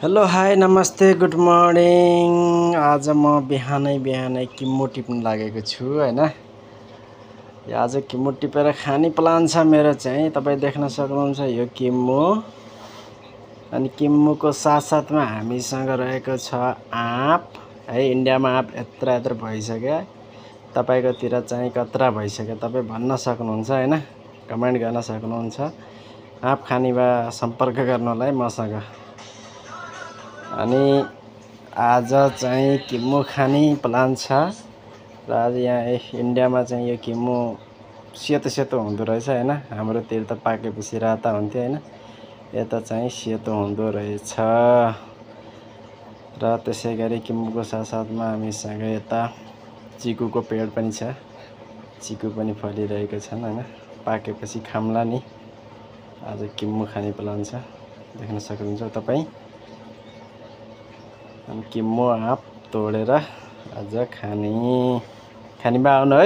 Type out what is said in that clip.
Hello hi नमस्ते good morning. आज म बिहानै किम्मो टिप्न लागेको छु हैन। आज किम्मो टिपेर खाने प्लान छ मेरो चाहिँ। तपाईं देख्न सक्नुहुन्छ यो किम्मो। अनि किम्मोको साथसाथमा हामीसँग रहेको छ आँप है। इन्डियामा आँप यत्र भइसक्यो। तपाईकोतिर चाहिँ कत्रा भइसक्यो तपाईं भन्न सक्नुहुन्छ हैन। कमेन्ट गर्न सक्नुहुन्छ। आँप खाने भए सम्पर्क गर्नु होला है मसँग। अनि आज चाहिँ किम्मो खाने प्लान छ र आज यहाँ इन्डियामा चाहिँ यो किम्मो सेतो हुँदो रहेछ हैन। हाम्रोतिर त पाकेपछि राता हुन्थ्यो हैन। यता चाहिँ सेतो हुँदो रहेछ। र त्यसैगरी किम्मोको साथसाथमा हामीसँग यता चिकुको पेड पनि छ। चिकु पनि फलिरहेको छन् हैन। पाकेपछि खाम्ला नि। आज किम्मो खाने प्लान छ। देख्न सक्नुहुन्छ तपाईं। किम्मो आँप तोडेर आज खाने भए आउनु है।